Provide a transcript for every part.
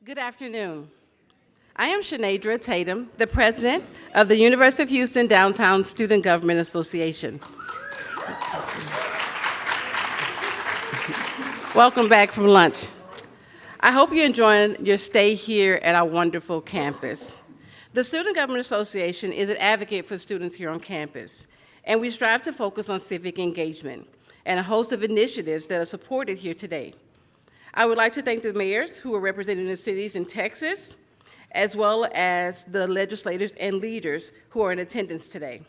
Good afternoon. I am Shanadra Tatum, the president of the University of Houston Downtown Student Government Association. Welcome back from lunch. I hope you're enjoying your stay here at our wonderful campus. The Student Government Association is an advocate for students here on campus, and we strive to focus on civic engagement and a host of initiatives that are supported here today. I would like to thank the mayors who are representing the cities in Texas, as well as the legislators and leaders who are in attendance today,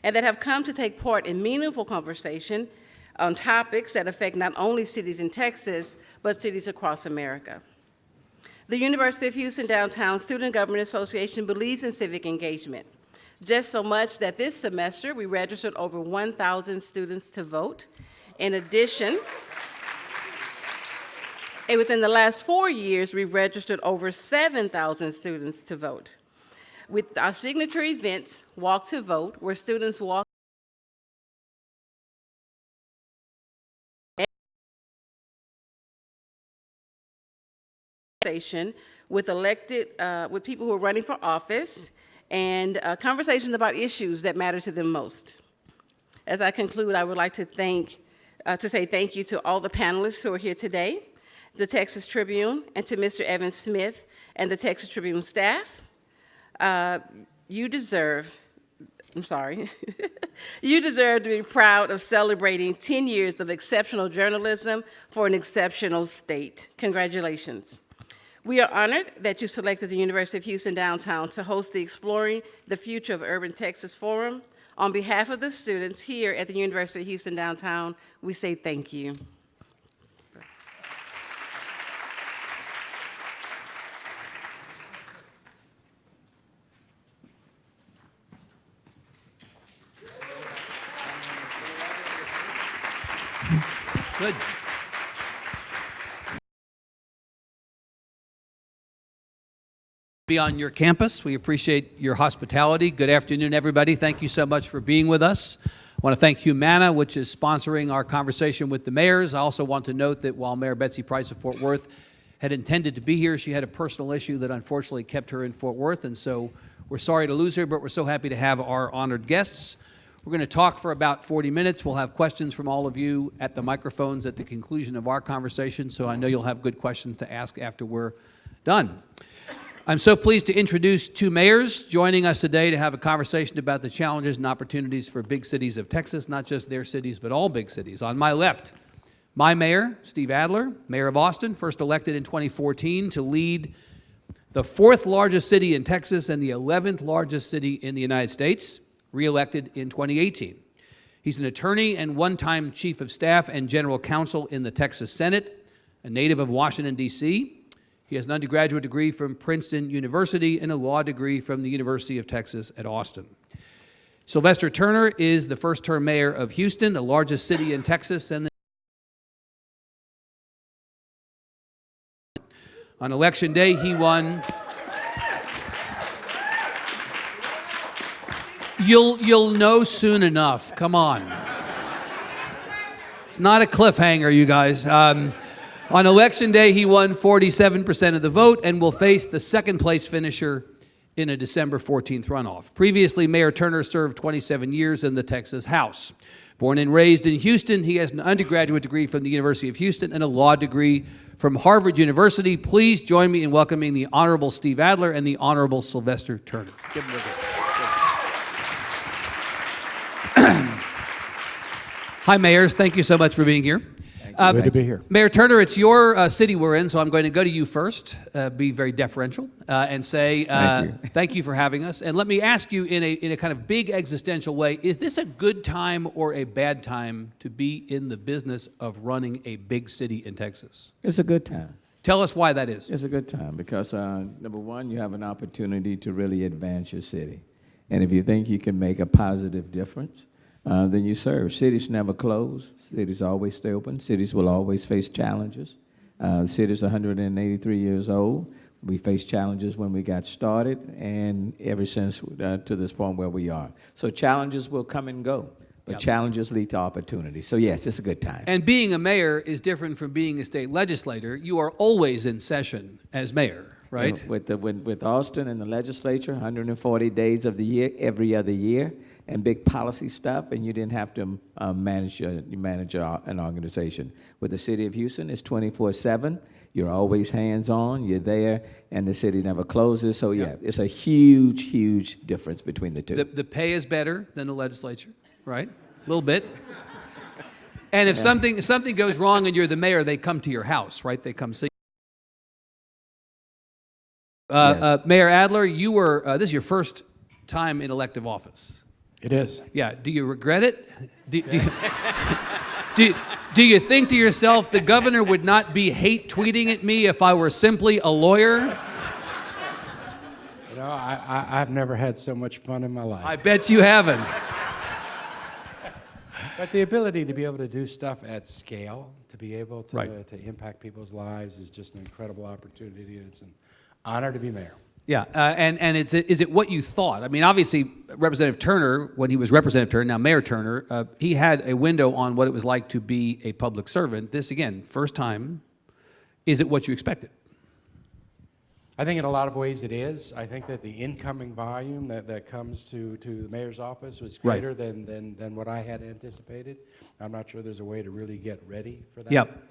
and that have come to take part in meaningful conversation on topics that affect not only cities in Texas, but cities across America. The University of Houston Downtown Student Government Association believes in civic engagement, just so much that this semester we registered over 1,000 students to vote. In addition, and within the last 4 years, we've registered over 7,000 students to vote. With our signature events, Walk to Vote, where students walk with with people who are running for office, and conversations about issues that matter to them most. As I conclude, I would like to say thank you to all the panelists who are here today, the Texas Tribune, and to Mr. Evan Smith and the Texas Tribune staff. You deserve you deserve to be proud of celebrating 10 years of exceptional journalism for an exceptional state. Congratulations. We are honored that you selected the University of Houston Downtown to host the Exploring the Future of Urban Texas Forum. On behalf of the students here at the University of Houston Downtown, we say thank you. Good. Be on your campus. We appreciate your hospitality. Good afternoon, everybody. Thank you so much for being with us. I want to thank Humana, which is sponsoring our conversation with the mayors. I also want to note that while Mayor Betsy Price of Fort Worth had intended to be here, she had a personal issue that unfortunately kept her in Fort Worth, and so we're sorry to lose her, but we're so happy to have our honored guests. We're going to talk for about 40 minutes. We'll have questions from all of you at the microphones at the conclusion of our conversation, so I know you'll have good questions to ask after we're done. I'm so pleased to introduce two mayors joining us today to have a conversation about the challenges and opportunities for big cities of Texas, not just their cities, but all big cities. On my left, my mayor, Steve Adler, mayor of Austin, first elected in 2014 to lead the 4th largest city in Texas and the 11th largest city in the United States, re-elected in 2018. He's an attorney and one-time chief of staff and general counsel in the Texas Senate, a native of Washington, D.C. He has an undergraduate degree from Princeton University and a law degree from the University of Texas at Austin. Sylvester Turner is the first-term mayor of Houston, the largest city in Texas, and on election day, he won. You'll know soon enough. Come on. It's not a cliffhanger, you guys. On election day, he won 47% of the vote and will face the second-place finisher in a December 14th runoff. Previously, Mayor Turner served 27 years in the Texas House. Born and raised in Houston, he has an undergraduate degree from the University of Houston and a law degree from Harvard University. Please join me in welcoming the Honorable Steve Adler and the Honorable Sylvester Turner. Give them a good. Hi, mayors. Thank you so much for being here. Good to be here. Mayor Turner, it's your city we're in, so I'm going to go to you first, be very deferential, and say thank you for having us. And let me ask you in a kind of big existential way, is this a good time or a bad time to be in the business of running a big city in Texas? It's a good time. Tell us why that is. It's a good time because, number one, you have an opportunity to really advance your city. And if you think you can make a positive difference, then you serve. Cities never close. Cities always stay open. Cities will always face challenges. The city's 183 years old. We faced challenges when we got started and ever since to this point where we are. So challenges will come and go. But challenges lead to opportunity. So yes, it's a good time. And being a mayor is different from being a state legislator. You are always in session as mayor, right? You know, with Austin and the legislature, 140 days of the year, every other year, and big policy stuff, and you didn't have to manage an organization. With the city of Houston, it's 24/7. You're always hands-on. You're there, and the city never closes. So yeah, it's a huge, huge difference between the two. The pay is better than the legislature, right? A little bit. And if something goes wrong and you're the mayor, they come to your house, right? They come see. Yes. Mayor Adler, you were this is your first time in elective office. It is. Yeah. Do you regret it? Do you think to yourself, the governor would not be hate tweeting at me if I were simply a lawyer? You know, I've never had so much fun in my life. I bet you haven't. But the ability to be able to do stuff at scale, to be able to, Right. to impact people's lives is just an incredible opportunity, and it's an honor to be mayor. Yeah, and is it what you thought? I mean, obviously, Representative Turner, when he was Representative Turner, now Mayor Turner, he had a window on what it was like to be a public servant. This, again, first time. Is it what you expected? I think in a lot of ways it is. I think that the incoming volume that comes to the mayor's office was Right. greater than what I had anticipated. I'm not sure there's a way to really get ready for that. Yep.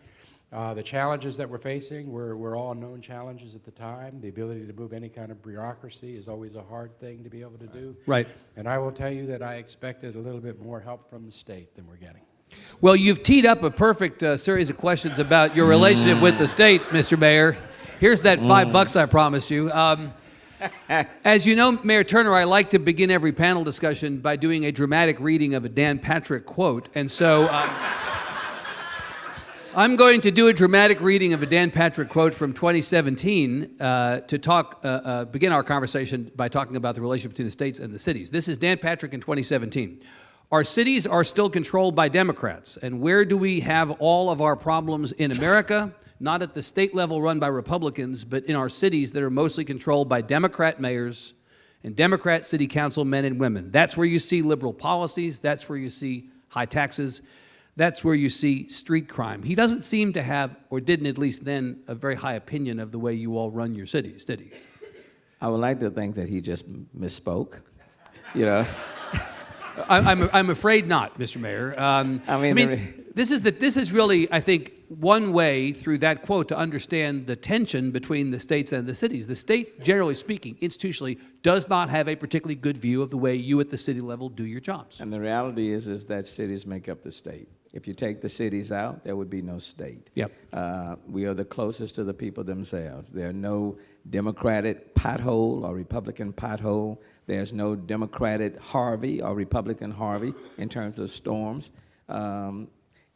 The challenges that we're facing were all known challenges at the time. The ability to move any kind of bureaucracy is always a hard thing to be able to do. Right. And I will tell you that I expected a little bit more help from the state than we're getting. Well, you've teed up a perfect series of questions about your relationship with the state, Mr. Mayor. Here's that $5 I promised you. As you know, Mayor Turner, I like to begin every panel discussion by doing a dramatic reading of a Dan Patrick quote. And so I'm going to do a dramatic reading of a Dan Patrick quote from 2017 to begin our conversation by talking about the relationship between the states and the cities. This is Dan Patrick in 2017. Our cities are still controlled by Democrats. And where do we have all of our problems in America? Not at the state level run by Republicans, but in our cities that are mostly controlled by Democrat mayors and Democrat city council men and women. That's where you see liberal policies. That's where you see high taxes. That's where you see street crime. He doesn't seem to have, or didn't at least then, a very high opinion of the way you all run your cities, did he? I would like to think that he just misspoke, you know. I'm afraid not, Mr. Mayor. This is really, I think, one way through that quote to understand the tension between the states and the cities. The state, generally speaking, institutionally, does not have a particularly good view of the way you at the city level do your jobs. And the reality is that cities make up the state. If you take the cities out, there would be no state. Yep. We are the closest to the people themselves. There are no Democratic pothole or Republican pothole. There's no Democratic Harvey or Republican Harvey in terms of storms. And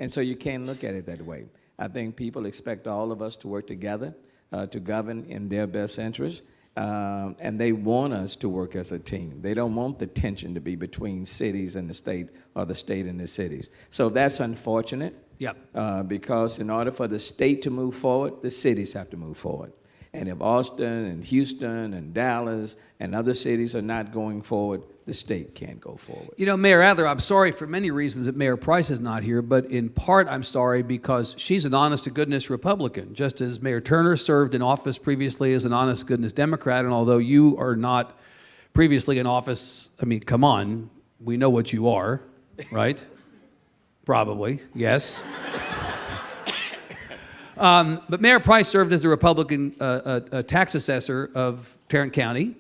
so you can't look at it that way. I think people expect all of us to work together to govern in their best interest. And they want us to work as a team. They don't want the tension to be between cities and the state or the state and the cities. So that's unfortunate. Yep. Because in order for the state to move forward, the cities have to move forward. And if Austin and Houston and Dallas and other cities are not going forward, the state can't go forward. You know, Mayor Adler, I'm sorry for many reasons that Mayor Price is not here, but in part I'm sorry because she's an honest-to-goodness Republican, just as Mayor Turner served in office previously as an honest-to-goodness Democrat, and although you are not previously in office, I mean, come on, we know what you are, right? Probably, yes. But Mayor Price served as the Republican tax assessor of Tarrant County.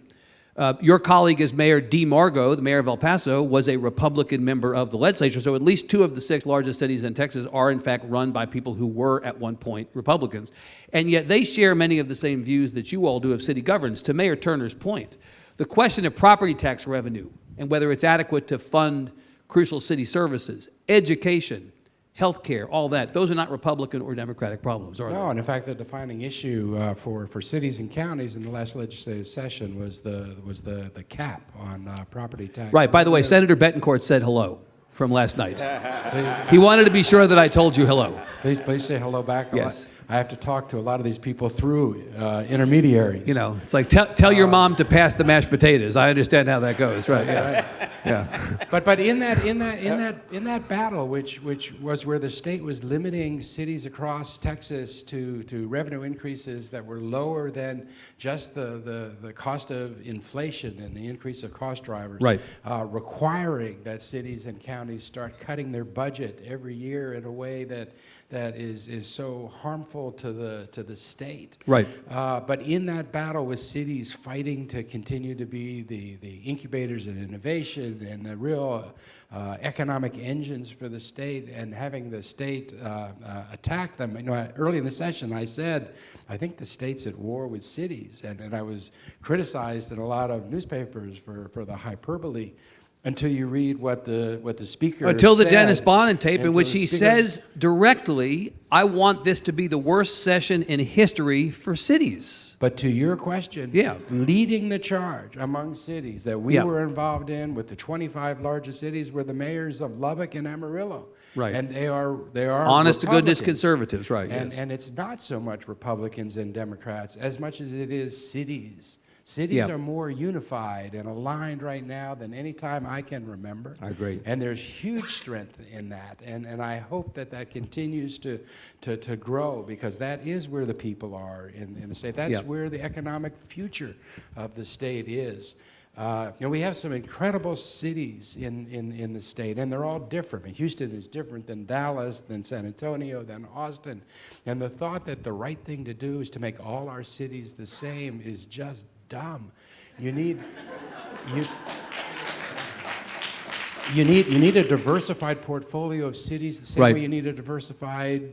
Your colleague is Mayor DeMargo, the mayor of El Paso, was a Republican member of the legislature. So at least 2 of the 6 largest cities in Texas are in fact run by people who were at one point Republicans. And yet they share many of the same views that you all do of city governance. To Mayor Turner's point, the question of property tax revenue and whether it's adequate to fund crucial city services, education, healthcare, all that, those are not Republican or Democratic problems, are they? No, and in fact, the defining issue for cities and counties in the last legislative session was the cap on property tax. Right. By the way, Senator Betancourt said hello from last night. He wanted to be sure that I told you hello. Please say hello back. Yes. I have to talk to a lot of these people through intermediaries. You know, it's like tell your mom to pass the mashed potatoes. I understand how that goes, right? Yeah. Yeah. But in that battle, which was where the state was limiting cities across Texas to revenue increases that were lower than just the cost of inflation and the increase of cost drivers, Right. Requiring that cities and counties start cutting their budget every year in a way that is so harmful to the state. Right. But in that battle with cities fighting to continue to be the incubators of innovation and the real economic engines for the state, and having the state attack them. You know, early in the session I said, I think the state's at war with cities, and I was criticized in a lot of newspapers for the hyperbole. Until you read what the speaker Until the said, Dennis Bonnen tape, in until which the he speaker- says directly, I want this to be the worst session in history for cities. But to your question, Yeah. leading the charge among cities that we Yeah. were involved in with the 25 largest cities were the mayors of Lubbock and Amarillo. Right. And they are Honest to goodness Republicans. conservatives, right, And, yes. and it's not so much Republicans and Democrats as much as it is cities. Cities Yeah. are more unified and aligned right now than any time I can remember. I agree. And there's huge strength in that. And I hope that continues to grow, because that is where the people are in the state. That's Yeah. where the economic future of the state is. We have some incredible cities in the state, and they're all different. I mean, Houston is different than Dallas, than San Antonio, than Austin. And the thought that the right thing to do is to make all our cities the same is just dumb. You need a diversified portfolio of cities, the same Right. way you need a diversified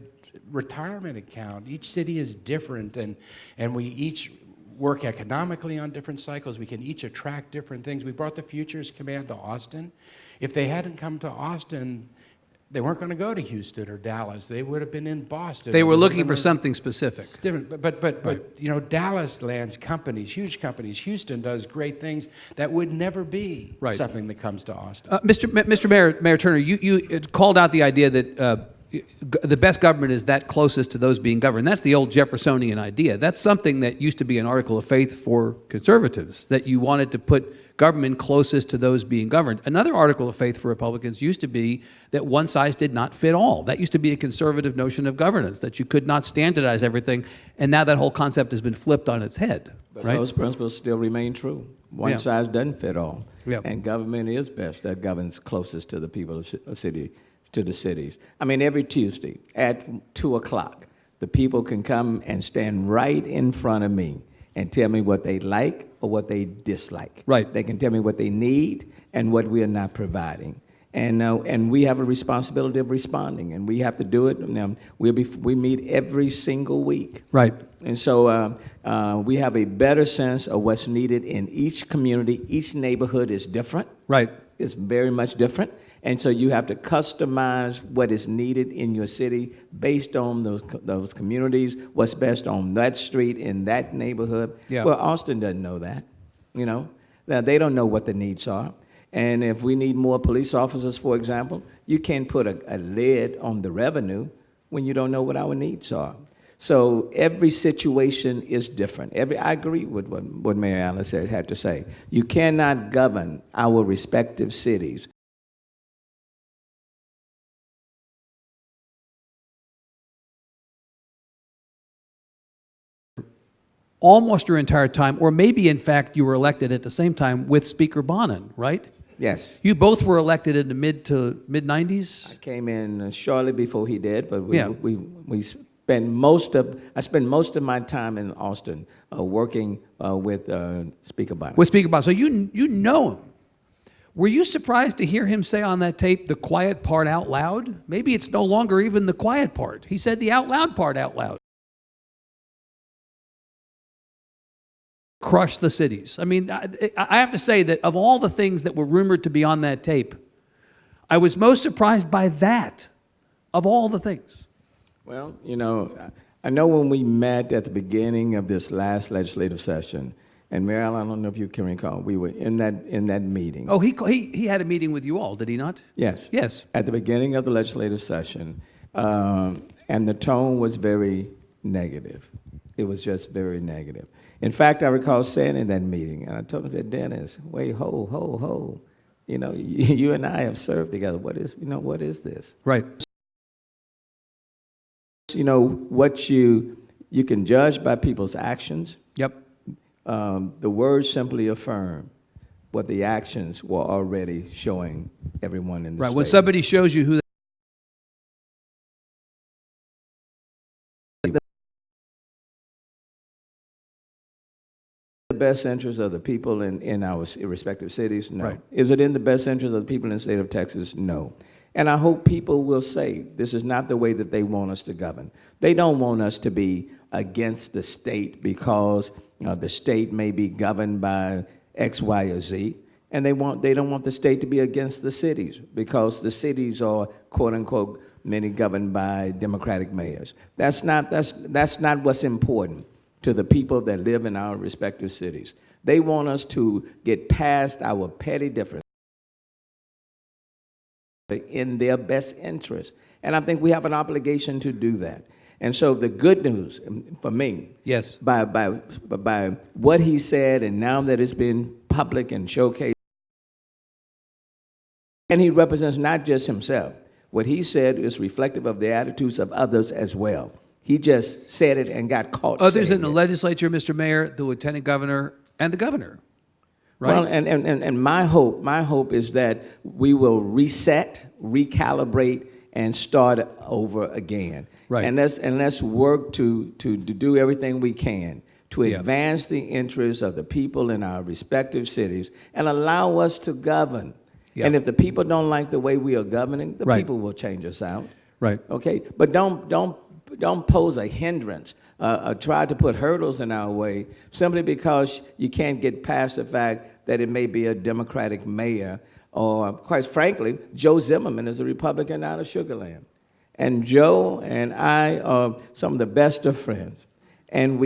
retirement account. Each city is different, and we each work economically on different cycles. We can each attract different things. We brought the Futures Command to Austin. If they hadn't come to Austin, they weren't going to go to Houston or Dallas. They would have been in Boston. They were Or looking for whatever. something specific. It's different, but Dallas lands companies, huge companies. Houston does great things that would never be Right. something that comes to Austin. Mr. Mayor Turner, you called out the idea that the best government is that closest to those being governed. That's the old Jeffersonian idea. That's something that used to be an article of faith for conservatives, that you wanted to put government closest to those being governed. Another article of faith for Republicans used to be that one size did not fit all. That used to be a conservative notion of governance, that you could not standardize everything, and now that whole concept has been flipped on its head, But right? those principles still remain true. One Yeah. size doesn't fit all. Yeah. And government is best. That governs closest to the people of city, to the cities. I mean, every Tuesday at 2 o'clock, the people can come and stand right in front of me and tell me what they like or what they dislike. Right. They can tell me what they need and what we are not providing. And we have a responsibility of responding, and we have to do it. We meet every single week. Right. And so we have a better sense of what's needed in each community. Each neighborhood is different. Right. It's very much different. And so you have to customize what is needed in your city based on those communities, what's best on that street, in that neighborhood. Yeah. Well, Austin doesn't know that, you know. Now, they don't know what the needs are. And if we need more police officers, for example, you can't put a lid on the revenue when you don't know what our needs are. So every situation is different. I agree with what Mayor Adler had to say. You cannot govern our respective cities almost your entire time, or maybe in fact you were elected at the same time with Speaker Bonnen, right? Yes. You both were elected in the mid 90s. I came in shortly before he did, but Yeah. I spent most of my time in Austin working with Speaker Bonnen. With Speaker Bonnen, so you know him. Were you surprised to hear him say on that tape the quiet part out loud? Maybe it's no longer even the quiet part. He said the out loud part out loud. Crush the cities. I mean, I have to say that of all the things that were rumored to be on that tape, I was most surprised by that, of all the things. Well, you know, I know when we met at the beginning of this last legislative session, and Mayor Allen, I don't know if you can recall, we were in that meeting. Oh, he had a meeting with you all, did he not? Yes. Yes. At the beginning of the legislative session, and the tone was very negative. It was just very negative. In fact, I recall saying in that meeting, and I told him, I said, Dennis, wait, ho. You know, you and I have served together. What is this? Right. You know, what you can judge by people's actions. Yep. The words simply affirm what the actions were already showing everyone in the Right. state. When somebody shows you who the best interest of the people in our respective cities? No. Right. Is it in the best interest of the people in the state of Texas? No. And I hope people will say this is not the way that they want us to govern. They don't want us to be against the state because the state may be governed by X, Y, or Z. And they don't want the state to be against the cities because the cities are, quote unquote, many governed by Democratic mayors. That's not what's important to the people that live in our respective cities. They want us to get past our petty differences in their best interest. And I think we have an obligation to do that. And so the good news for me, yes, by what he said, and now that it's been public and showcased, and he represents not just himself. What he said is reflective of the attitudes of others as well. He just said it and got caught. Others in the it. legislature, Mr. Mayor, the lieutenant governor, and the governor. Right? Well, and my hope is that we will reset, recalibrate, and start over again. Right. And let's work to do everything we can to advance the interests of the people in our respective cities and allow us to govern. Yeah. And if the people don't like the way we are governing, the Right. people will change us out. Right. Okay, but don't pose a hindrance. Try to put hurdles in our way simply because you can't get past the fact that it may be a Democratic mayor, or quite frankly, Joe Zimmerman is a Republican out of Sugar Land. And Joe and I are some of the best of friends. And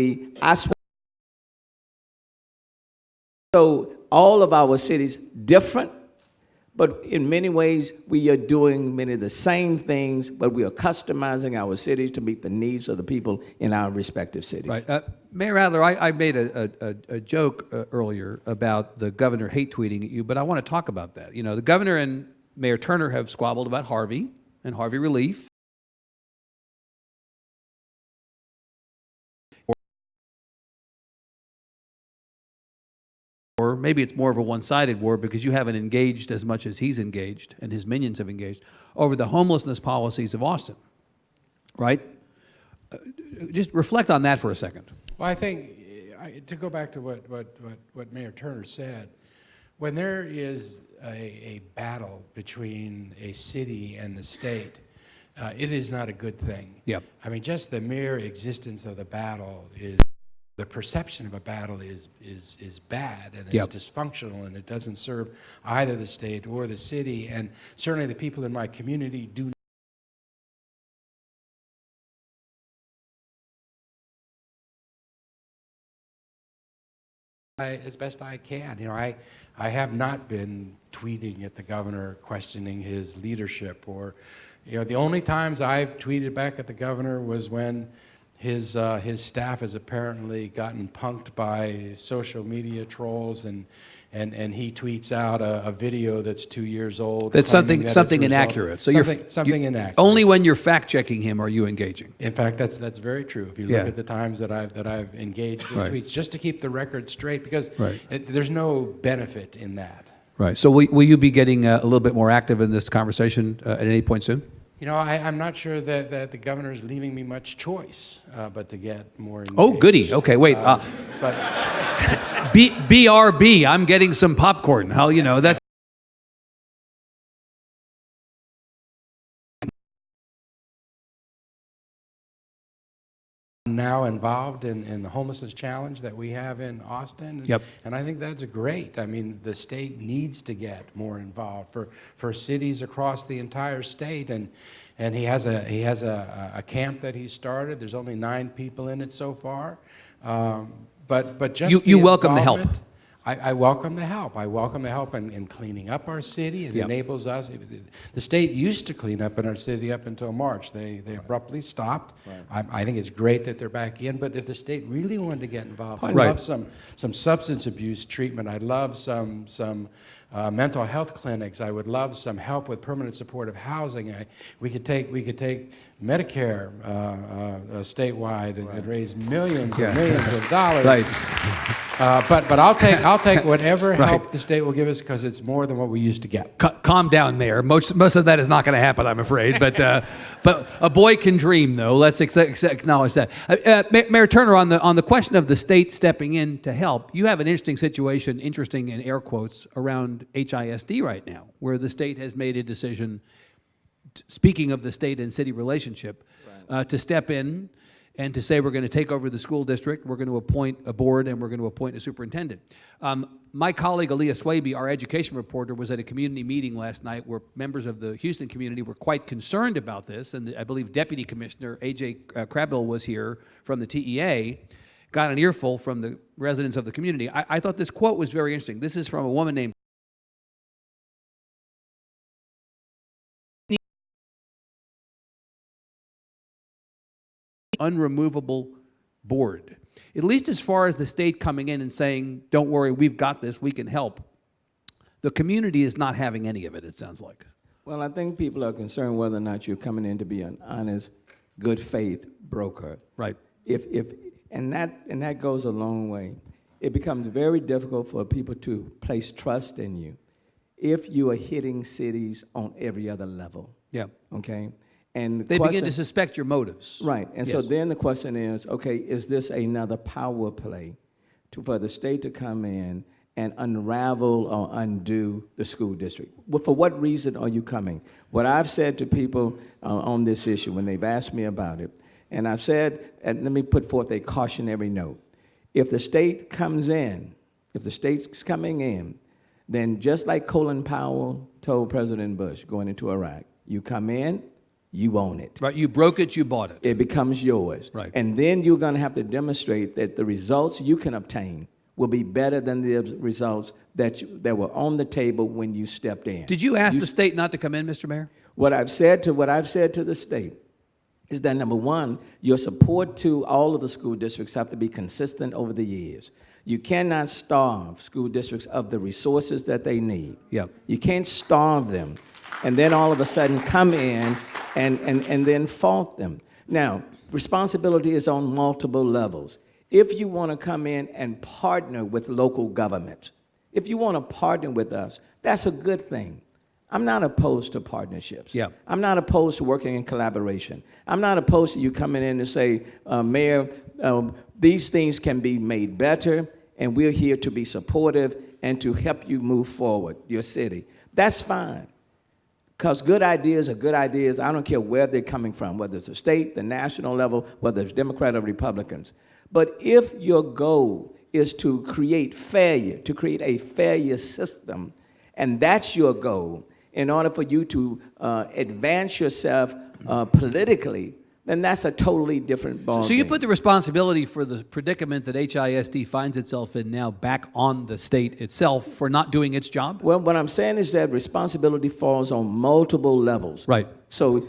so all of our cities different, but in many ways, we are doing many of the same things, but we are customizing our cities to meet the needs of the people in our respective cities. Right. Mayor Adler, I made a joke earlier about the governor hate tweeting at you, but I want to talk about that. You know, the governor and Mayor Turner have squabbled about Harvey and Harvey relief. Or maybe it's more of a one-sided war because you haven't engaged as much as he's engaged and his minions have engaged over the homelessness policies of Austin, right? Just reflect on that for a second. Well, I think, to go back to what Mayor Turner said, when there is a battle between a city and the state, it is not a good thing. Yep. I mean, just the mere existence of the battle is, the perception of a battle is bad, and it's Yep. dysfunctional, and it doesn't serve either the state or the city, and certainly the people in my community do as best I can. You know, I have not been tweeting at the governor questioning his leadership, or, you know, the only times I've tweeted back at the governor was when his staff has apparently gotten punked by social media trolls, and he tweets out a video that's 2 years old. That's claiming that something it's a result- inaccurate. So something inaccurate. Only when you're fact-checking him are you engaging. In fact, that's very true. If you Yeah. look at the times that I've engaged in Right. tweets, just to keep the record straight, because Right. there's no benefit in that. Right. So will you be getting a little bit more active in this conversation at any point soon? You know, I'm not sure that the governor is leaving me much choice, but to get more engaged. Oh, goody. Okay, wait. But BRB, I'm getting some popcorn. How, you know, that's... now involved in the homelessness challenge that we have in Austin. Yep. And I think that's great. I mean, the state needs to get more involved for cities across the entire state. And he has a camp that he started. There's only 9 people in it so far. But just You the welcome the help. involvement, I welcome the help. I welcome the help in cleaning up our city. It enables us. The state used to clean up in our city up until March. They abruptly stopped. Right. I think it's great that they're back in, but if the state really wanted to get involved, I'd love some substance abuse treatment. I'd love some mental health clinics. I would love some help with permanent supportive housing. We could take Medicare statewide and raise millions and millions of dollars. Right. But I'll take whatever help the state will give us, because it's more than what we used to get. Calm down, Mayor. Most of that is not going to happen, I'm afraid. But a boy can dream, though. Let's acknowledge that. Mayor Turner, on the question of the state stepping in to help, you have an interesting situation, interesting in air quotes, around HISD right now, where the state has made a decision, speaking of the state and city relationship, to step in and to say we're going to take over the school district, we're going to appoint a board, and we're going to appoint a superintendent. My colleague, Aaliyah Swaby, our education reporter, was at a community meeting last night where members of the Houston community were quite concerned about this, and I believe Deputy Commissioner A.J. Crabbill was here from the TEA, got an earful from the residents of the community. I thought this quote was very interesting. This is from a woman named unremovable board, at least as far as the state coming in and saying, don't worry, we've got this, we can help. The community is not having any of it, it sounds like. Well, I think people are concerned whether or not you're coming in to be an honest, good faith broker. Right. And that goes a long way. It becomes very difficult for people to place trust in you if you are hitting cities on every other level. Yeah. Okay? And they begin to suspect your motives. Right. And so then the question is, okay, is this another power play for the state to come in and unravel or undo the school district? Well, for what reason are you coming? What I've said to people on this issue when they've asked me about it, and I've said, and let me put forth a cautionary note. If the state comes in, if the state's coming in, then just like Colin Powell told President Bush going into Iraq, you come in, you own it. Right, you broke it, you bought it. It becomes yours. Right. And then you're going to have to demonstrate that the results you can obtain will be better than the results that were on the table when you stepped in. Did you ask the state not to come in, Mr. Mayor? What I've said to the state is that, number one, your support to all of the school districts have to be consistent over the years. You cannot starve school districts of the resources that they need. Yep. You can't starve them and then all of a sudden come in and then fault them. Now, responsibility is on multiple levels. If you want to come in and partner with local government, if you want to partner with us, that's a good thing. I'm not opposed to partnerships. Yeah. I'm not opposed to working in collaboration. I'm not opposed to you coming in and say, Mayor, these things can be made better, and we're here to be supportive and to help you move forward, your city. That's fine. Because good ideas are good ideas. I don't care where they're coming from, whether it's the state, the national level, whether it's Democrat or Republicans. But if your goal is to create failure, to create a failure system, and that's your goal, in order for you to advance yourself politically, then that's a totally different ballgame. So you put the responsibility for the predicament that HISD finds itself in now back on the state itself for not doing its job? Well, what I'm saying is that responsibility falls on multiple levels. Right. So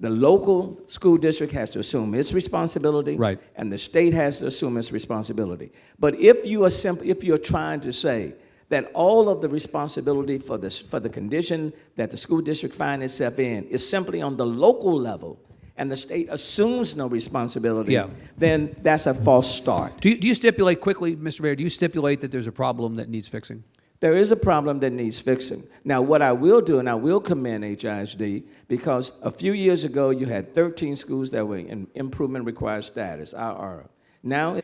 the local school district has to assume its responsibility, right, and the state has to assume its responsibility. But if you are if you're trying to say that all of the responsibility for the condition that the school district finds itself in is simply on the local level, and the state assumes no responsibility, then that's a false start. Do you stipulate quickly, Mr. Mayor, do you stipulate that there's a problem that needs fixing? There is a problem that needs fixing. Now, what I will do, and I will commend HISD, because a few years ago, you had 13 schools that were in improvement required status, IR. Now,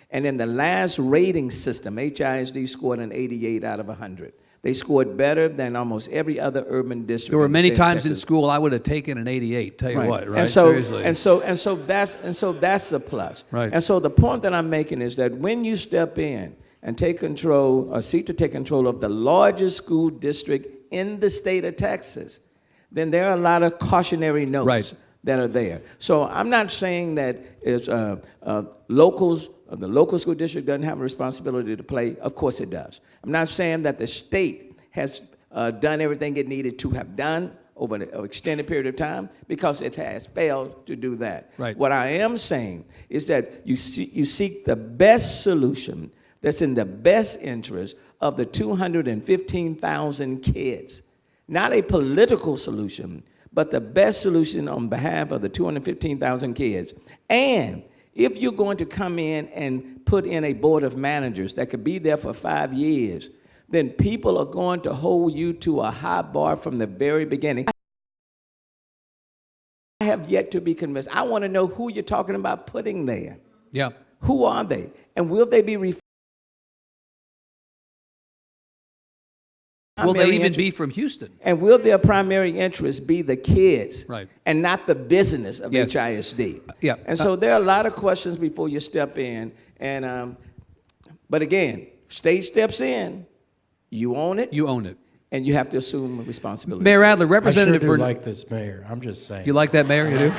and in the last rating system, HISD scored an 88 out of 100. They scored better than almost every other urban district. There were many times Texas. in school I would have taken an 88. Tell you what, right? And so, seriously. and so that's the plus. Right. And so the point that I'm making is that when you step in and take control, or seek to take control of the largest school district in the state of Texas, then there are a lot of cautionary notes. Right. that are there. So I'm not saying that it's locals, the local school district doesn't have a responsibility to play. Of course it does. I'm not saying that the state has done everything it needed to have done over an extended period of time, because it has failed to do that. Right. What I am saying is that you seek the best solution that's in the best interest of the 215,000 kids. Not a political solution, but the best solution on behalf of the 215,000 kids. And if you're going to come in and put in a board of managers that could be there for 5 years, then people are going to hold you to a high bar from the very beginning. I have yet to be convinced. I want to know who you're talking about putting there. Yeah. Who are they? And will they be Will they even be from Houston? And will their primary interest be the kids, Right, and not the business of yes. HISD? Yeah. And so there are a lot of questions before you step in. And but again, state steps in, you own it, You own it. and you have to assume responsibility. Mayor Adler, I Representative sure do Bernard. like this mayor. I'm just saying. You like that, Mayor? You do?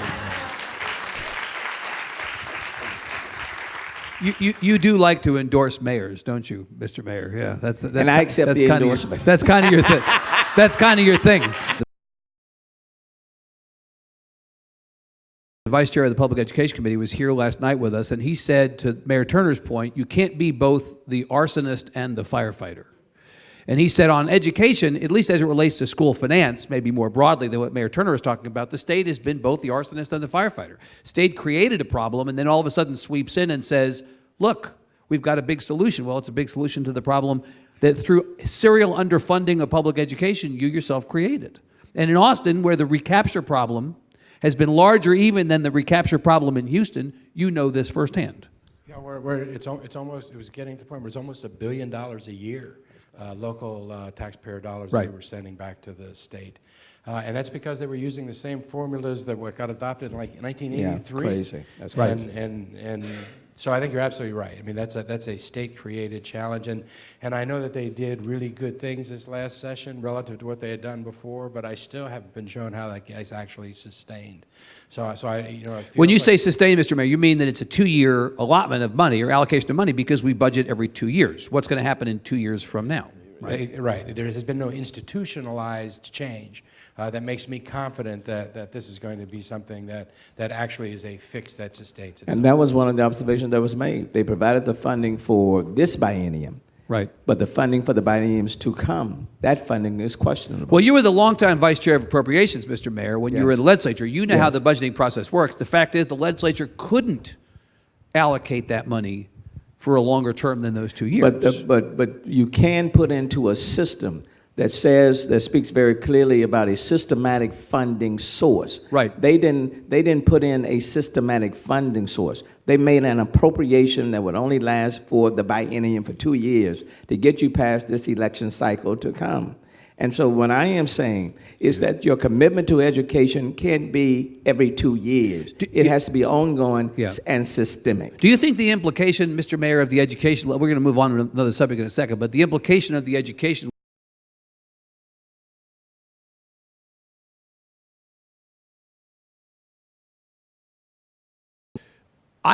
You do like to endorse mayors, don't you, Mr. Mayor? Yeah, that's And I accept that's the kind of endorsement. that's kind of your thing. That's kind of your thing. The Vice Chair of the Public Education Committee was here last night with us, and he said, to Mayor Turner's point, you can't be both the arsonist and the firefighter. And he said on education, at least as it relates to school finance, maybe more broadly than what Mayor Turner was talking about, the state has been both the arsonist and the firefighter. State created a problem and then all of a sudden sweeps in and says, look, we've got a big solution. Well, it's a big solution to the problem that through serial underfunding of public education, you yourself created. And in Austin, where the recapture problem has been larger even than the recapture problem in Houston, you know this firsthand. Yeah, it was getting to the point where it's almost $1 billion a year, local taxpayer dollars that Right. we were sending back to the state. And that's because they were using the same formulas that got adopted in like 1983. Yeah, crazy. That's Right. crazy. And so I think you're absolutely right. I mean, that's a state-created challenge, and I know that they did really good things this last session relative to what they had done before, but I still haven't been shown how that is actually sustained. So it When you feels say sustained, Mr. Mayor, you mean that it's a 2-year allotment of money or allocation of money because we budget every 2 years. What's going to happen in 2 years from now? Right. There has been no institutionalized change that makes me confident that this is going to be something that actually is a fix that sustains itself. And that was one of the observations that was made. They provided the funding for this biennium, Right. but the funding for the bienniums to come, that funding is questionable. Well, you were the longtime vice chair of appropriations, Mr. Mayor, when you were in the legislature. You know how Yes. the budgeting process works. The fact is the legislature couldn't allocate that money for a longer term than those 2 years. But you can put into a system that speaks very clearly about a systematic funding source. Right. They didn't put in a systematic funding source. They made an appropriation that would only last for the biennium for 2 years to get you past this election cycle to come. And so what I am saying is that your commitment to education can't be every 2 years. It has to be ongoing Yeah. and systemic. Do you think the implication, Mr. Mayor, of the education, we're going to move on to another subject in a second, but the implication of the education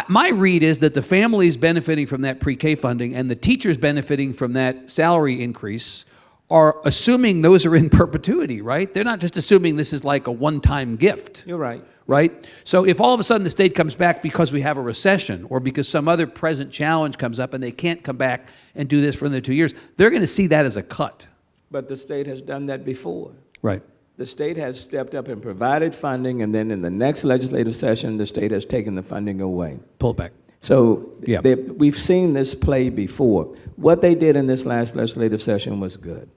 my read is that the families benefiting from that pre-K funding and the teachers benefiting from that salary increase are assuming those are in perpetuity, right? They're not just assuming this is like a one-time gift. You're right. Right? So if all of a sudden the state comes back because we have a recession or because some other present challenge comes up and they can't come back and do this for another 2 years, they're going to see that as a cut. But the state has done that before. Right. The state has stepped up and provided funding, and then in the next legislative session, the state has taken the funding away. Pull it back. So Yeah. we've seen this play before. What they did in this last legislative session was good.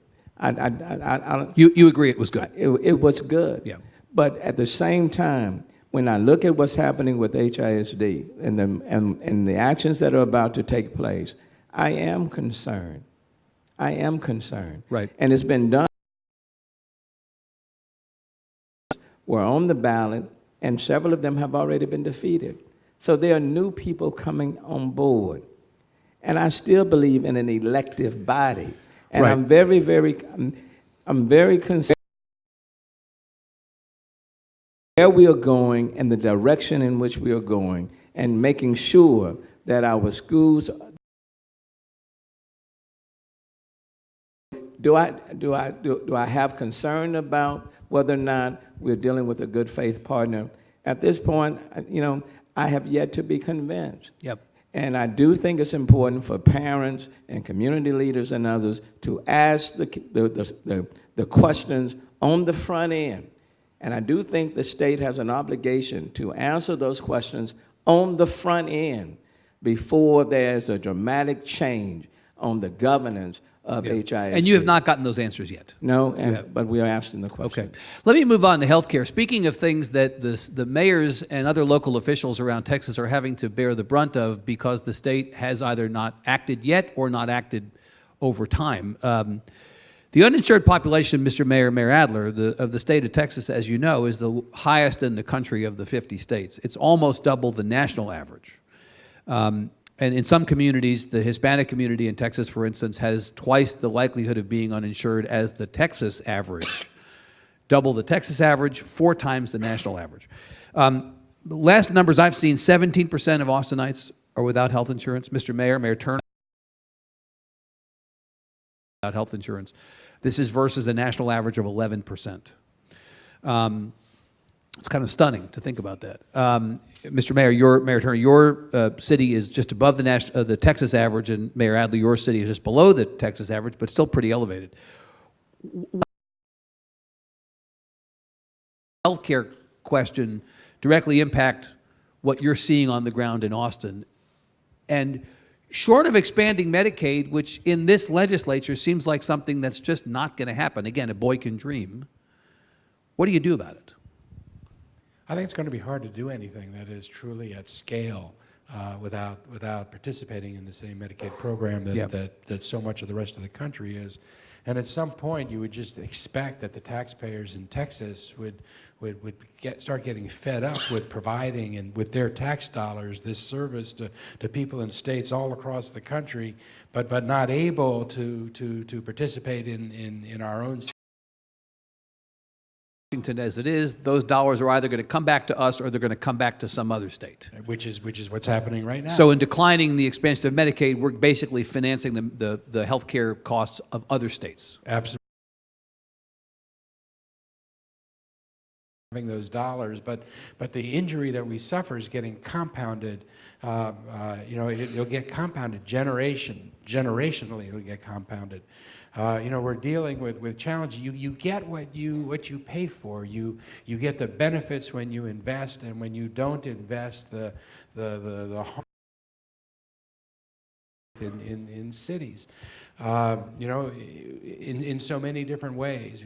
You agree it was good? It was good. Yeah. But at the same time, when I look at what's happening with HISD and the actions that are about to take place, I am concerned. I am concerned. Right. And it's been done. Were on the ballot, and several of them have already been defeated. So there are new people coming on board. And I still believe in an elective body. And Right. I'm very concerned where we are going and the direction in which we are going, and making sure that our schools. Do I have concern about whether or not we're dealing with a good faith partner? At this point, I have yet to be convinced. Yep. And I do think it's important for parents and community leaders and others to ask the questions on the front end. And I do think the state has an obligation to answer those questions on the front end before there's a dramatic change on the governance of HISD. And you have not gotten those answers yet. No, but we are asking the Okay. questions. Let me move on to healthcare. Speaking of things that the mayors and other local officials around Texas are having to bear the brunt of because the state has either not acted yet or not acted over time. The uninsured population, Mr. Mayor, Mayor Adler, of the state of Texas, as you know, is the highest in the country of the 50 states. It's almost double the national average. And in some communities, the Hispanic community in Texas, for instance, has twice the likelihood of being uninsured as the Texas average. Double the Texas average, 4 times the national average. The last numbers I've seen, 17% of Austinites are without health insurance. Mr. Mayor, Mayor Turner, without health insurance. This is versus a national average of 11%. It's kind of stunning to think about that. Mr. Mayor, Mayor Turner, your city is just above the Texas average, and Mayor Adler, your city is just below the Texas average, but still pretty elevated. Healthcare question directly impact what you're seeing on the ground in Austin? And short of expanding Medicaid, which in this legislature seems like something that's just not going to happen, again, a boy can dream, what do you do about it? I think it's going to be hard to do anything that is truly at scale without participating in the same Medicaid program that so much of the rest of the country is. And at some point, you would just expect that the taxpayers in Texas would start getting fed up with providing and with their tax dollars this service to people in states all across the country, but not able to participate in our own. As it is, those dollars are either going to come back to us or they're going to come back to some other state. Which is what's happening right now. So in declining the expansion of Medicaid, we're basically financing the health care costs of other states. Absolutely. Having those dollars, but the injury that we suffer is getting compounded. It'll get compounded generationally. It'll get compounded. We're dealing with challenge. You get what you pay for. You get the benefits when you invest, and when you don't invest, the harm in cities. In so many different ways.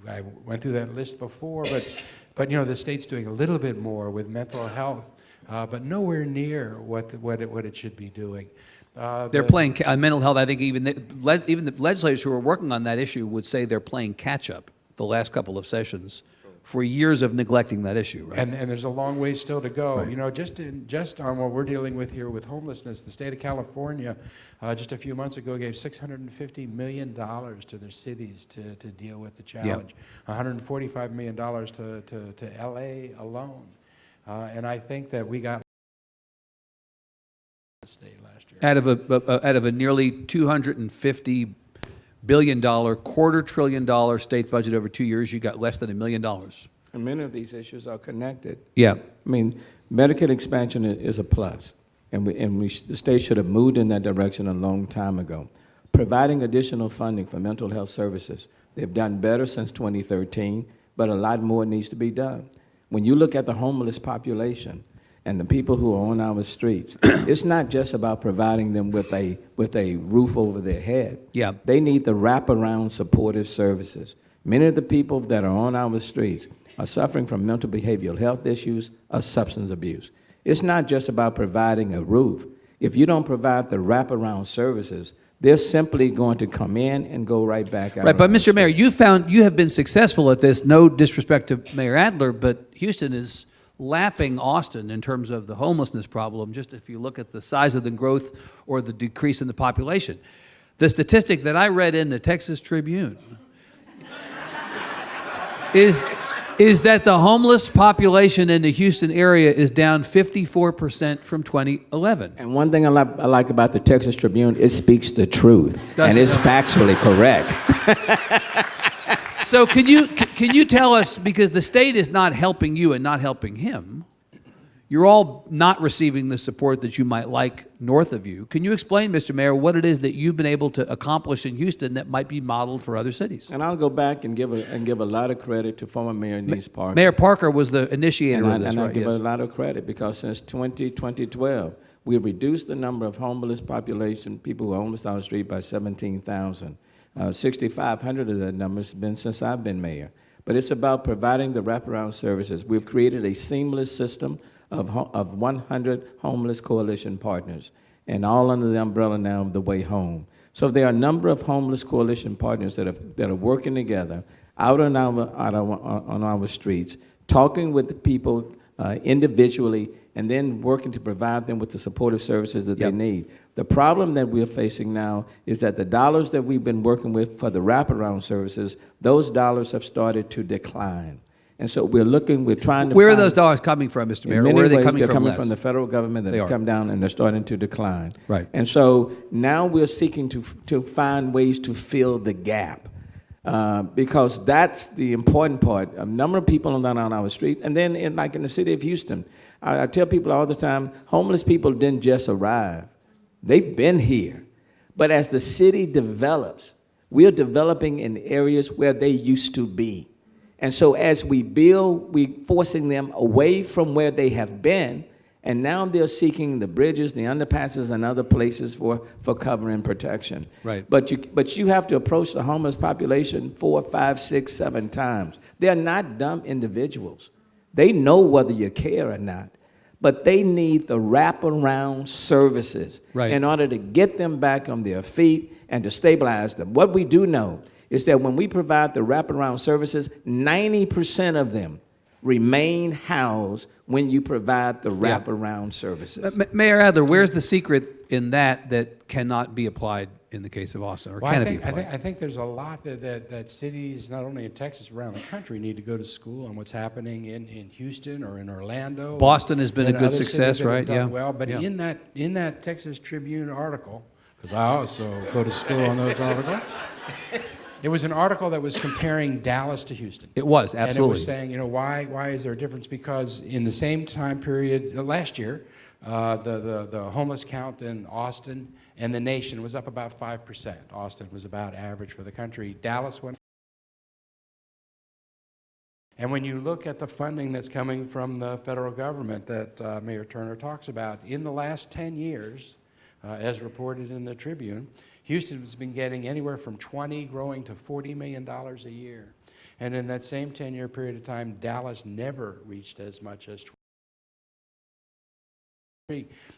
I went through that list before, but the state's doing a little bit more with mental health, but nowhere near what it should be doing. They're playing mental health. I think even the legislators who are working on that issue would say they're playing catch up the last couple of sessions for years of neglecting that issue. Right? And there's a long way still to go. Right. Just on what we're dealing with here with homelessness, the state of California just a few months ago gave $650 million to their cities to deal with the challenge. $145 million to LA alone. And I think that we got state last year. Out of a nearly $250 billion, $250 billion state budget over 2 years, you got less than $1 million. And many of these issues are connected. Yeah. I mean, Medicaid expansion is a plus, and the state should have moved in that direction a long time ago. Providing additional funding for mental health services, they've done better since 2013, but a lot more needs to be done. When you look at the homeless population and the people who are on our streets, it's not just about providing them with a roof over their head. Yeah. They need the wraparound supportive services. Many of the people that are on our streets are suffering from mental behavioral health issues or substance abuse. It's not just about providing a roof. If you don't provide the wraparound services, they're simply going to come in and go right back out. Right, but Mr. Mayor, you have been successful at this. No disrespect to Mayor Adler, but Houston is lapping Austin in terms of the homelessness problem, just if you look at the size of the growth or the decrease in the population. The statistic that I read in the Texas Tribune is is that the homeless population in the Houston area is down 54% from 2011. And one thing I like about the Texas Tribune, it speaks the truth, Does and it? it's factually correct. So can you tell us, because the state is not helping you and not helping him, you're all not receiving the support that you might like north of you. Can you explain, Mr. Mayor, what it is that you've been able to accomplish in Houston that might be modeled for other cities? And I'll go back and give a lot of credit to former Mayor Nice Parker. Mayor Parker was the initiator of this, And I right? give Yes. her a lot of credit because since 2012, we've reduced the number of homeless population, people who are homeless on the street, by 17,000. 6,500 of that number has been since I've been mayor. But it's about providing the wraparound services. We've created a seamless system of 100 homeless coalition partners, and all under the umbrella now of the Way Home. So there are a number of homeless coalition partners that are working together out on our streets, talking with the people individually, and then working to provide them with the supportive services that they need. The problem that we're facing now is that the dollars that we've been working with for the wraparound services, those dollars have started to decline. And so we're trying to Where are find, those dollars coming from, Mr. Mayor? in many Where are they ways, coming they're from? coming less? from the federal government that They have are. come down, and they're starting to decline. Right. And so now we're seeking to find ways to fill the gap. Because that's the important part. A number of people are not on our street. And then like in the city of Houston, I tell people all the time, homeless people didn't just arrive. They've been here. But as the city develops, we're developing in areas where they used to be. And so as we build, we're forcing them away from where they have been, and now they're seeking the bridges, the underpasses, and other places for cover and protection. Right. But you have to approach the homeless population 4, 5, 6, 7 times. They're not dumb individuals. They know whether you care or not, but they need the wraparound services in order to get them back on their feet and to stabilize them. What we do know is that when we provide the wraparound services, 90% of them remain housed when you provide the wraparound services. Mayor Adler, where's the secret in that cannot be applied in the case of Austin, or Well, can it be applied? I think there's a lot that cities, not only in Texas, but around the country, need to go to school on what's happening in Houston or in Orlando. Boston has been a and good other cities success, that have right? done Yeah. Well, but Yeah. in that Texas Tribune article, because I also go to school on those articles, it was an article that was comparing Dallas to Houston. It was, And it absolutely. was saying, why is there a difference? Because in the same time period last year, the homeless count in Austin and the nation was up about 5%. Austin was about average for the country. Dallas went. And when you look at the funding that's coming from the federal government that Mayor Turner talks about, in the last 10 years, as reported in the Tribune, Houston has been getting anywhere from $20 growing to $40 million a year. And in that same 10-year period of time, Dallas never reached as much as 20.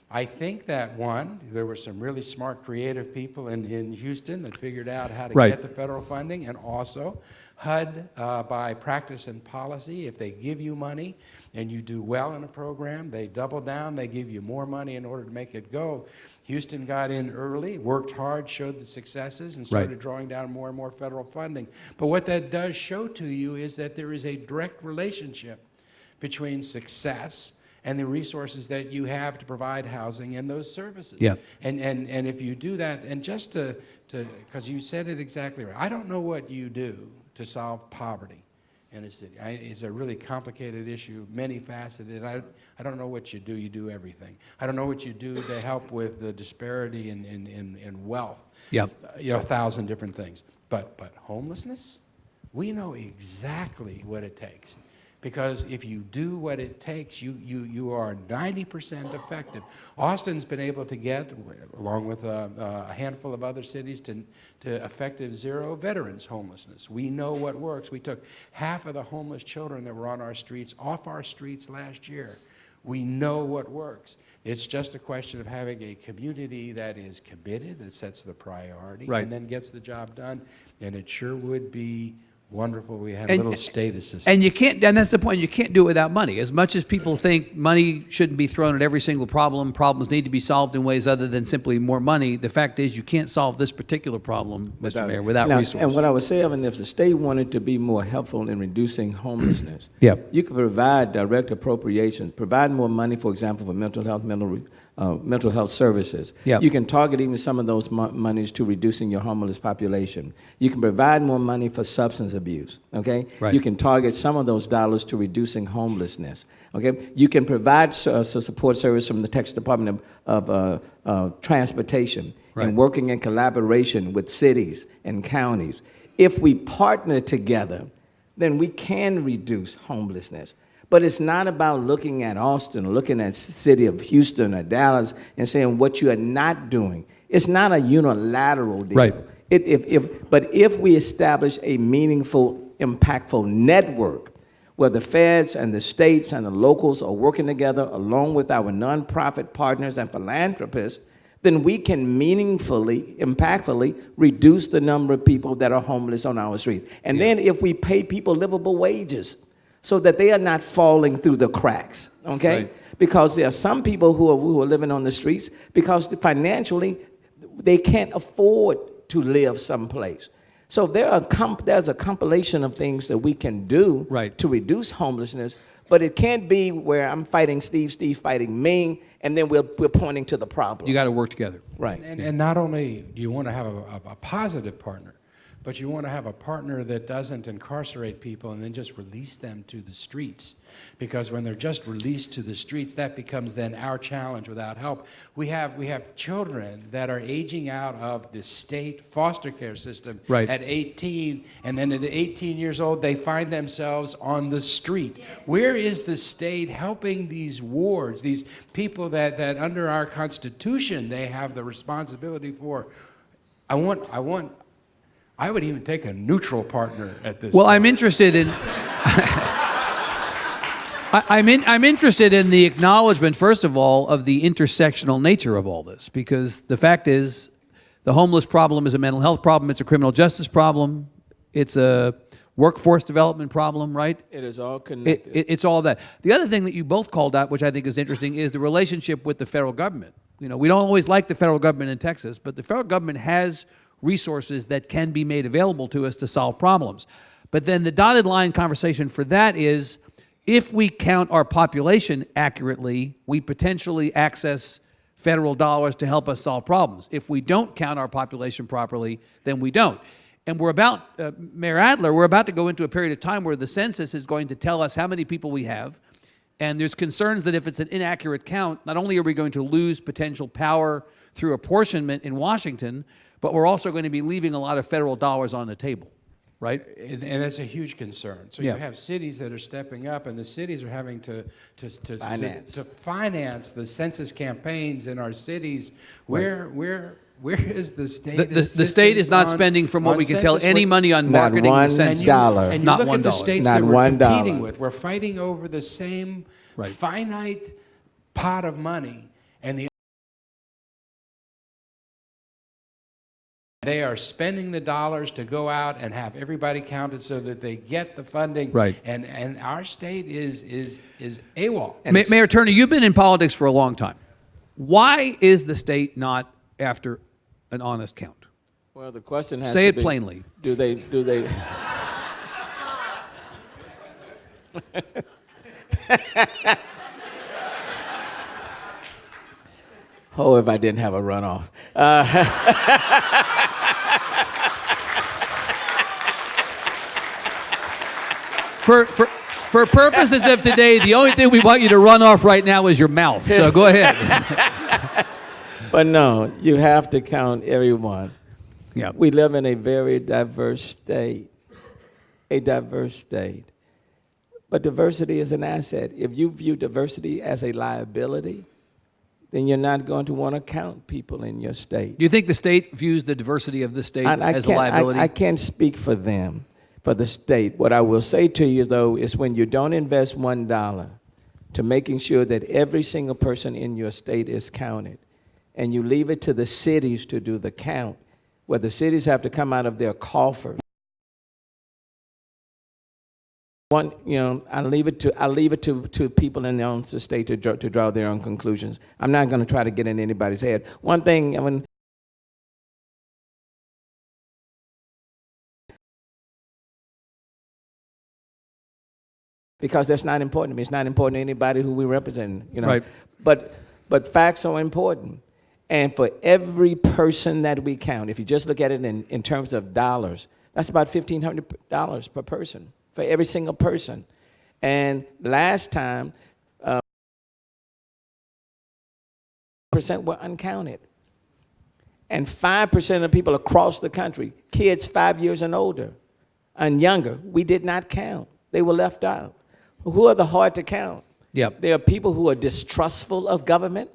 I think that, one, there were some really smart, creative people in Houston that figured out how to get the federal funding, and also HUD, by practice and policy, if they give you money and you do well in a program, they double down, they give you more money in order to make it go. Houston got in early, worked hard, showed the successes, and started drawing down more and more federal funding. But what that does show to you is that there is a direct relationship between success and the resources that you have to provide housing and those services. Yeah. And if you do that, and just to because you said it exactly right, I don't know what you do to solve poverty in a city. It's a really complicated issue, many faceted. I don't know what you do. You do everything. I don't know what you do to help with the disparity in wealth. Yeah. 1,000 different things. But homelessness, we know exactly what it takes. Because if you do what it takes, you are 90% effective. Austin's been able to get, along with a handful of other cities, to effective zero veterans homelessness. We know what works. We took half of the homeless children that were on our streets off our streets last year. We know what works. It's just a question of having a community that is committed, that sets the priority, and then gets the job done. And it sure would be wonderful. We had a little state assistance. And you can't, and that's the point, you can't do it without money. As much as people think money shouldn't be thrown at every single problem, problems need to be solved in ways other than simply more money, the fact is you can't solve this particular problem, Mr. Mayor, without Now, resources. And what I would say, Evan, if the state wanted to be more helpful in reducing homelessness, Yep. you could provide direct appropriations, provide more money, for example, for mental health services. Yep. You can target even some of those monies to reducing your homeless population. You can provide more money for substance abuse, okay? Right. You can target some of those dollars to reducing homelessness, okay? You can provide support service from the Texas Department of Transportation Right. and working in collaboration with cities and counties. If we partner together, then we can reduce homelessness. But it's not about looking at Austin, or looking at the city of Houston or Dallas and saying what you are not doing. It's not a unilateral deal. Right. But if we establish a meaningful, impactful network where the feds and the states and the locals are working together along with our nonprofit partners and philanthropists, then we can meaningfully, impactfully reduce the number of people that are homeless on our streets. And then if we pay people livable wages so that they are not falling through the cracks, okay? Right. Because there are some people who are living on the streets because financially they can't afford to live someplace. So there's a compilation of things that we can do Right. to reduce homelessness, but it can't be where I'm fighting Steve, Steve fighting me, and then we're pointing to the problem. You got to work together. Right. And not only do you want to have a positive partner, but you want to have a partner that doesn't incarcerate people and then just release them to the streets. Because when they're just released to the streets, that becomes then our challenge without help. We have children that are aging out of the state foster care system Right. at 18, and then at 18 years old, they find themselves on the street. Where is the state helping these wards, these people that under our Constitution they have the responsibility for? I would even take a neutral partner at this Well, point. I'm interested in I'm interested in the acknowledgement, first of all, of the intersectional nature of all this, because the fact is the homeless problem is a mental health problem, it's a criminal justice problem, it's a workforce development problem, right? It is all connected. It's all that. The other thing that you both called out, which I think is interesting, is the relationship with the federal government. You know, we don't always like the federal government in Texas, but the federal government has resources that can be made available to us to solve problems. But then the dotted line conversation for that is, if we count our population accurately, we potentially access federal dollars to help us solve problems. If we don't count our population properly, then we don't. And we're about, Mayor Adler, we're about to go into a period of time where the census is going to tell us how many people we have. And there's concerns that if it's an inaccurate count, not only are we going to lose potential power through apportionment in Washington, but we're also going to be leaving a lot of federal dollars on the table, right? And that's a huge concern. So Yeah. you have cities that are stepping up, and the cities are having to Finance. the census campaigns in our cities. Where is the state? The state is not assistance spending, from what on we can tell, census? any money on Not marketing one the census. dollar. And you Not look $1. at the states Not that we're $1. competing with. We're fighting over the same Right. finite pot of money, and they are spending the dollars to go out and have everybody counted so that they get the funding. Right. And our state is AWOL. Mayor Turner, you've been in politics for a long time. Why is the state not after an honest count? Well, the question has Say to it be, plainly. Do they? Oh, if I didn't have a runoff. For purposes of today, the only thing we want you to run off right now is your mouth. So go ahead. But no, you have to count everyone. Yeah. We live in a very diverse state, But diversity is an asset. If you view diversity as a liability, then you're not going to want to count people in your state. Do you think the state views the diversity of the state as a liability? I can't speak for them, for the state. What I will say to you, though, is when you don't invest $1 to making sure that every single person in your state is counted, and you leave it to the cities to do the count, where the cities have to come out of their coffers I leave it to people in their own state to draw their own conclusions. I'm not going to try to get in anybody's head. One thing, because that's not important to me. It's not important to anybody who we represent, Right. But facts are important. And for every person that we count, if you just look at it in terms of dollars, that's about $1,500 per person, for every single person. And last time, percent were uncounted. And 5% of people across the country, kids 5 years and older and younger, we did not count. They were left out. Who are the hard to count? Yep. There are people who are distrustful of government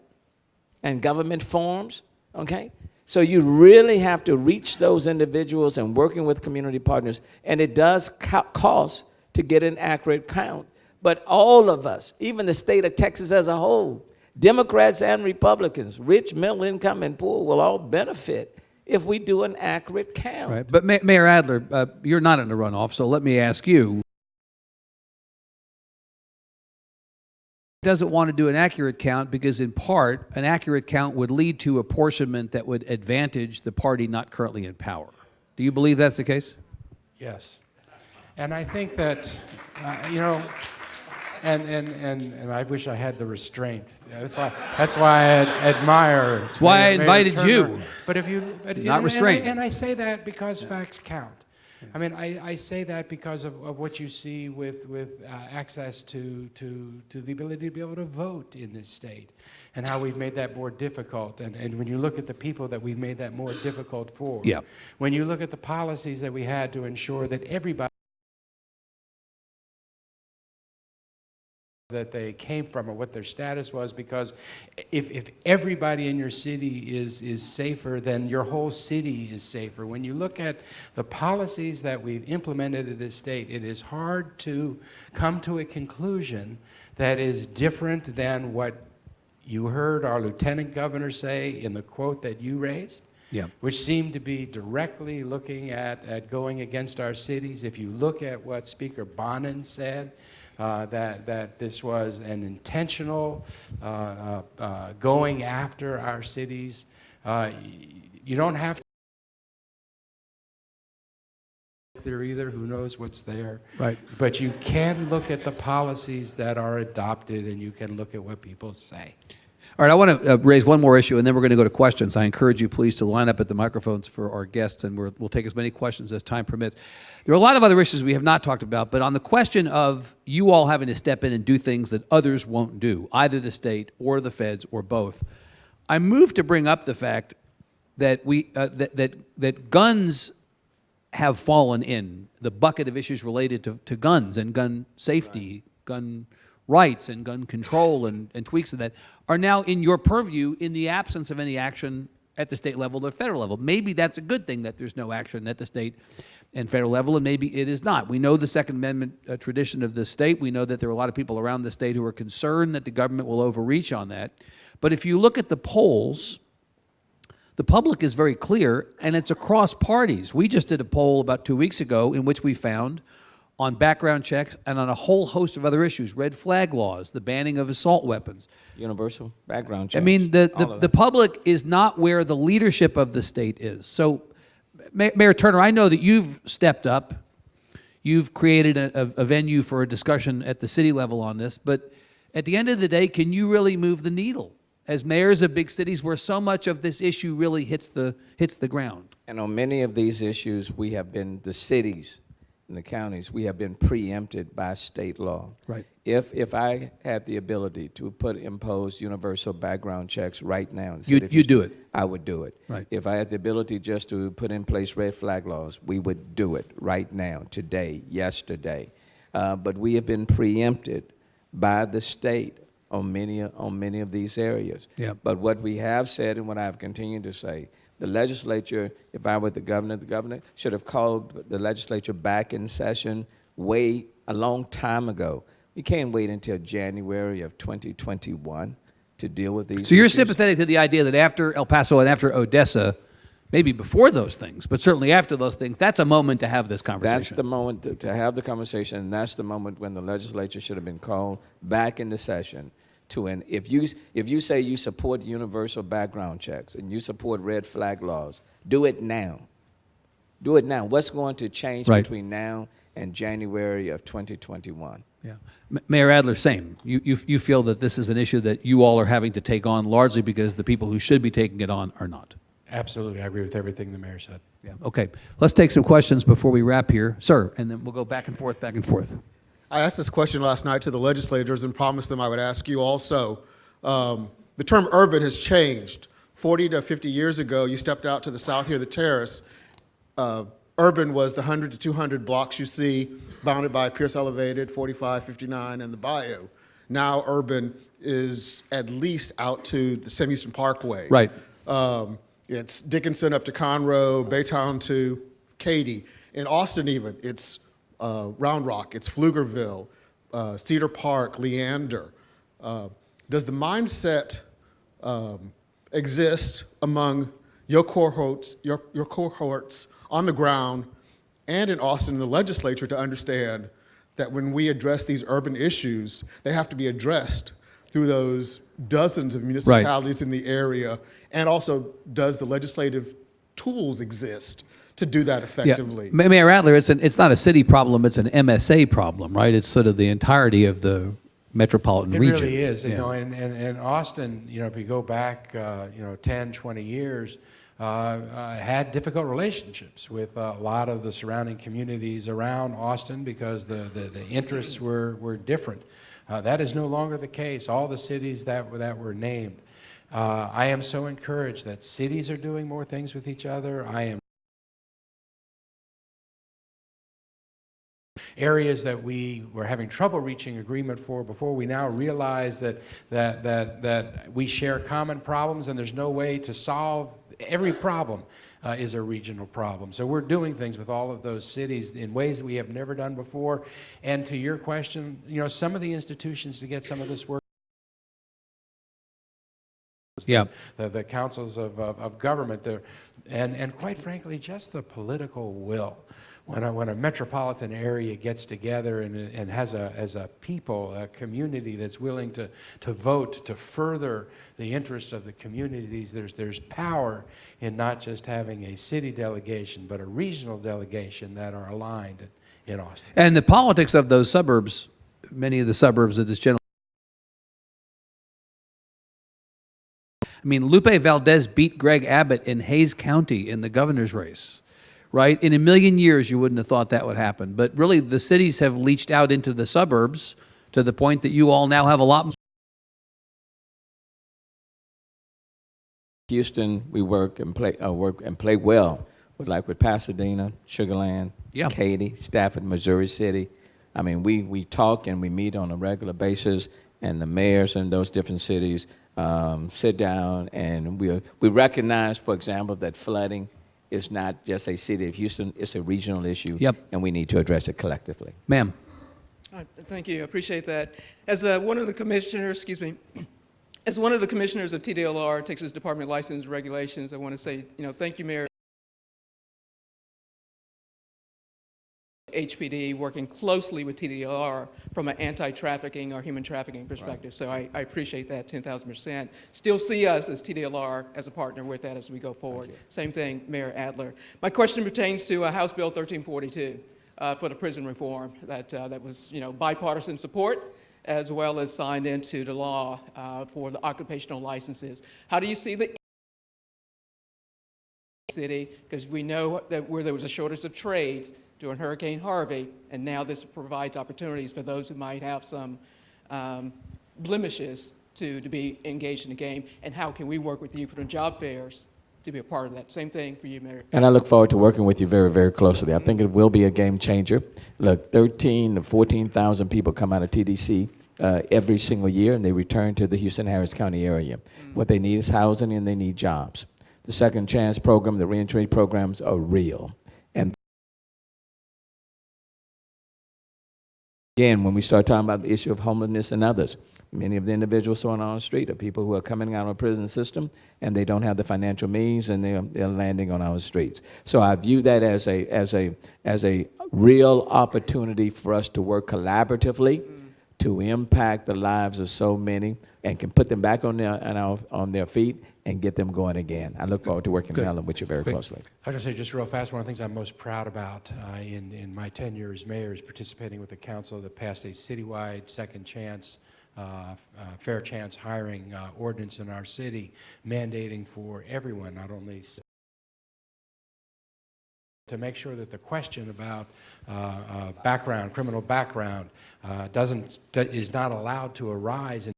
and government forms, okay? So you really have to reach those individuals and working with community partners, and it does cost to get an accurate count. But all of us, even the state of Texas as a whole, Democrats and Republicans, rich, middle income, and poor will all benefit if we do an accurate count. Right. But Mayor Adler, you're not in the runoff, so let me ask you. Doesn't want to do an accurate count because, in part, an accurate count would lead to apportionment that would advantage the party not currently in power. Do you believe that's the case? Yes. And I think that, and I wish I had the restraint. That's why I admire. That's why I invited you. But Not restraint. And I say that because facts count. I mean, I say that because of what you see with access to the ability to be able to vote in this state, and how we've made that more difficult. And when you look at the people that we've made that more difficult for, Yeah. when you look at the policies that we had to ensure that everybody that they came from or what their status was, because if everybody in your city is safer, then your whole city is safer. When you look at the policies that we've implemented in this state, it is hard to come to a conclusion that is different than what you heard our lieutenant governor say in the quote that you raised. Yeah. Which seemed to be directly looking at going against our cities. If you look at what Speaker Bonin said, that this was an intentional going after our cities. You don't have to look there either, who knows what's there. Right. But you can look at the policies that are adopted, and you can look at what people say. All right, I want to raise one more issue, and then we're going to go to questions. I encourage you, please, to line up at the microphones for our guests, and we'll take as many questions as time permits. There are a lot of other issues we have not talked about, but on the question of you all having to step in and do things that others won't do, either the state or the feds or both, I'm moved to bring up the fact that that guns have fallen in the bucket of issues related to guns and gun safety, gun rights and gun control and tweaks of that are now in your purview in the absence of any action at the state level or federal level. Maybe that's a good thing that there's no action at the state and federal level, and maybe it is not. We know the Second Amendment tradition of the state. We know that there are a lot of people around the state who are concerned that the government will overreach on that. But if you look at the polls, the public is very clear, and it's across parties. We just did a poll about 2 weeks ago in which we found on background checks and on a whole host of other issues, red flag laws, the banning of assault weapons. Universal background checks. I mean, the public is not where the leadership of the state is. So, Mayor Turner, I know that you've stepped up. You've created a venue for a discussion at the city level on this. But at the end of the day, can you really move the needle as mayors of big cities where so much of this issue really hits the ground? And on many of these issues, we have been, the cities and the counties, we have been preempted by state law. Right. If I had the ability to impose universal background checks right now, in the You city of do Houston, it. I would do it. Right. If I had the ability just to put in place red flag laws, we would do it right now, today, yesterday. But we have been preempted by the state on many of these areas. Yeah. But what we have said and what I've continued to say, the legislature, if I were the governor should have called the legislature back in session a long time ago. We can't wait until January of 2021 to deal with these So you're issues. sympathetic to the idea that after El Paso and after Odessa, maybe before those things, but certainly after those things, that's a moment to have this conversation. That's the moment to have the conversation, and that's the moment when the legislature should have been called back into session and if you say you support universal background checks and you support red flag laws, do it now. Do it now. What's going to change Right. between now and January of 2021? Yeah. Mayor Adler, same. You feel that this is an issue that you all are having to take on largely because the people who should be taking it on are not. Absolutely, I agree with everything the mayor said. Yeah. Okay. Let's take some questions before we wrap here. Sir, and then we'll go back and forth, back and forth. I asked this question last night to the legislators and promised them I would ask you also. The term urban has changed. 40 to 50 years ago, you stepped out to the south here, the terrace. Urban was the 100 to 200 blocks you see bounded by Pierce Elevated, 45, 59, and the Bayou. Now urban is at least out to the Sam Houston Parkway. Right. It's Dickinson up to Conroe, Baytown to Katy. In Austin even, it's Round Rock, it's Pflugerville, Cedar Park, Leander. Does the mindset exist among your cohorts on the ground and in Austin in the legislature to understand that when we address these urban issues, they have to be addressed through those dozens of municipalities in the area? And also, does the legislative tools exist to do that effectively? Yeah. Mayor Adler, it's not a city problem, it's an MSA problem, right? It's sort of the entirety of the metropolitan It region. really is, you Yeah. know, and Austin, you know, if you go back, 10, 20 years, had difficult relationships with a lot of the surrounding communities around Austin because the interests were different. That is no longer the case. All the cities that were named. I am so encouraged that cities are doing more things with each other. I am areas that we were having trouble reaching agreement for before, we now realize that we share common problems and there's no way to solve every problem is a regional problem. So we're doing things with all of those cities in ways that we have never done before. And to your question, you know, some of the institutions to get some of this work, Yeah. the councils of government, and quite frankly, just the political will. When a metropolitan area gets together and has as a people, a community that's willing to vote to further the interests of the communities, there's power in not just having a city delegation, but a regional delegation that are aligned in Austin. And the politics of those suburbs, many of the suburbs of this general. I mean, Lupe Valdez beat Greg Abbott in Hayes County in the governor's race, right? In a million years, you wouldn't have thought that would happen. But really, the cities have leached out into the suburbs to the point that you all now have a lot more. Houston, we work and play well with Pasadena, Sugar Land, Yeah. Katy, Stafford, Missouri City. I mean, we talk and we meet on a regular basis, and the mayors in those different cities sit down, and we recognize, for example, that flooding is not just a city of Houston, it's a regional issue, Yep. and we need to address it collectively. Ma'am. Thank you. I appreciate that. As one of the commissioners, as one of the commissioners of TDLR, Texas Department of License and Regulations, I want to say, thank you, Mayor. HPD working closely with TDLR from an anti-trafficking or human trafficking perspective. Right. So I appreciate that 10,000%. Still see us as TDLR as a partner with that as we go forward. Same thing, Mayor Adler. My question pertains to House Bill 1342 for the prison reform that was bipartisan support as well as signed into the law for the occupational licenses. How do you see the city? Because we know that where there was a shortage of trades during Hurricane Harvey, and now this provides opportunities for those who might have some blemishes to be engaged in the game, and how can we work with you for the job fairs to be a part of that? Same thing for you, Mayor. And I look forward to working with you very, very closely. I think it will be a game changer. Look, 13,000 to 14,000 people come out of TDC every single year, and they return to the Houston-Harris County area. What they need is housing, and they need jobs. The Second Chance program, the reentry programs are real. And Again, when we start talking about the issue of homelessness and others, many of the individuals thrown on the street are people who are coming out of a prison system and they don't have the financial means and they're landing on our streets. So I view that as a real opportunity for us to work collaboratively to impact the lives of so many and can put them back on their feet and get them going again. I look forward to working, Helen, with you very closely. I was going to say just real fast, one of the things I'm most proud about in my tenure as mayor is participating with the council that passed a citywide second chance, fair chance hiring ordinance in our city, mandating for everyone, not only to make sure that the question about background, criminal background, is not allowed to arise.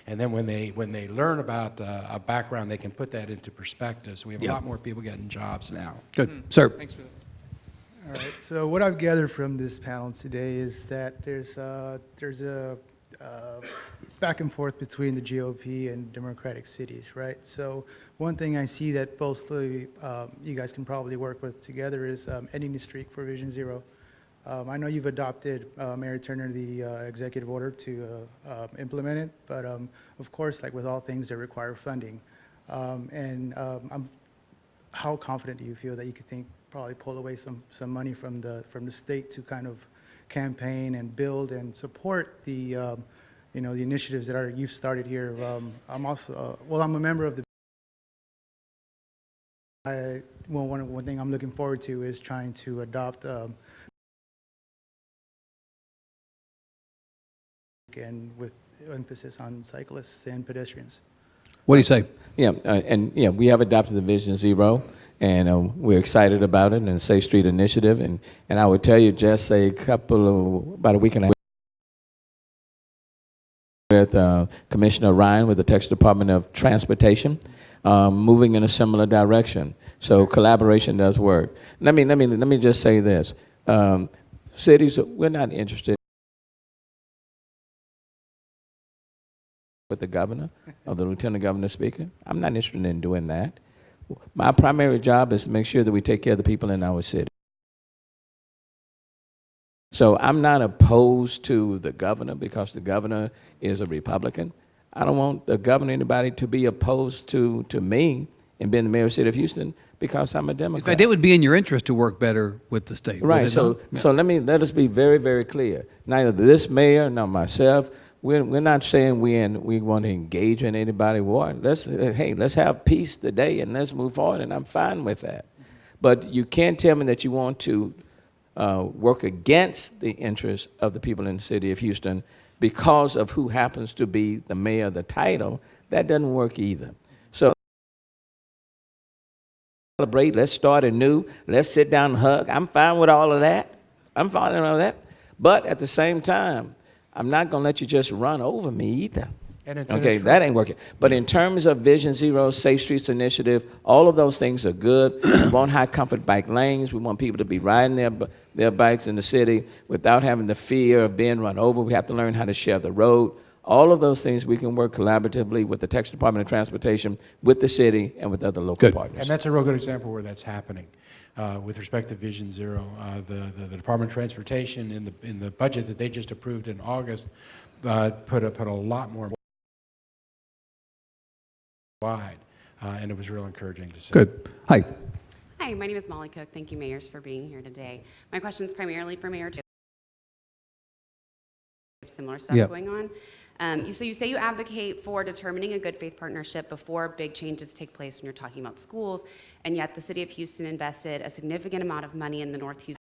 And then when they learn about a background, they can put that into perspective. So we have a lot more people getting jobs now. Good. Sir. Thanks for that. All right, so what I've gathered from this panel today is that there's a back and forth between the GOP and democratic cities, right? So one thing I see that both you guys can probably work with together is ending the streak for Vision Zero. I know you've adopted, Mayor Turner, the executive order to implement it, but of course, like with all things, they require funding. How confident do you feel that you could probably pull away some money from the state to kind of campaign and build and support the the initiatives that you've started here? I'm also I'm a member of the. One thing I'm looking forward to is trying to adopt and with emphasis on cyclists and pedestrians. What do you say? Yeah, we have adopted the Vision Zero, and we're excited about it and the Safe Street Initiative. And I would tell you, just about a week and a half with Commissioner Ryan with the Texas Department of Transportation, moving in a similar direction. So collaboration does work. Let me just say this: cities, we're not interested with the governor or the lieutenant governor speaker. I'm not interested in doing that. My primary job is to make sure that we take care of the people in our city. So I'm not opposed to the governor because the governor is a Republican. I don't want the governor, anybody, to be opposed to me and being the mayor of the city of Houston because I'm a Democrat. In fact, it would be in your interest to work better with the state. Right. So let us be very, very clear. Neither this mayor nor myself, we're not saying we want to engage in anybody's war. Let's have peace today and let's move forward, and I'm fine with that. But you can't tell me that you want to work against the interests of the people in the city of Houston because of who happens to be the mayor of the title. That doesn't work either. So celebrate, let's start anew, let's sit down and hug. I'm fine with all of that. I'm fine with all of that. But at the same time, I'm not going to let you just run over me either. Okay, that ain't working. But in terms of Vision Zero, Safe Streets Initiative, all of those things are good. We want high comfort bike lanes. We want people to be riding their bikes in the city without having the fear of being run over. We have to learn how to share the road. All of those things we can work collaboratively with the Texas Department of Transportation, with the city, and with other local partners. And that's a real good example where that's happening. With respect to Vision Zero, the Department of Transportation in the budget that they just approved in August put a lot more wide, and it was real encouraging to see. Good. Hi. Hi, my name is Molly Cook. Thank you, mayors, for being here today. My question is primarily for Mayor. Similar stuff going on. So you say you advocate for determining a good faith partnership before big changes take place when you're talking about schools, and yet the city of Houston invested a significant amount of money in the North Houston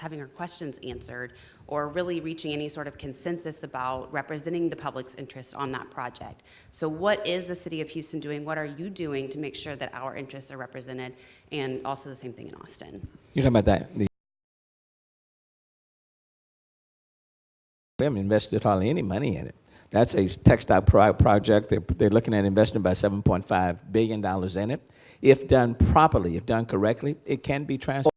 having our questions answered or really reaching any sort of consensus about representing the public's interest on that project. So what is the city of Houston doing? What are you doing to make sure that our interests are represented? And also the same thing in Austin. You're talking about that. We haven't invested hardly any money in it. That's a textile project. They're looking at investing about $7.5 billion in it. If done properly, if done correctly, it can be transformed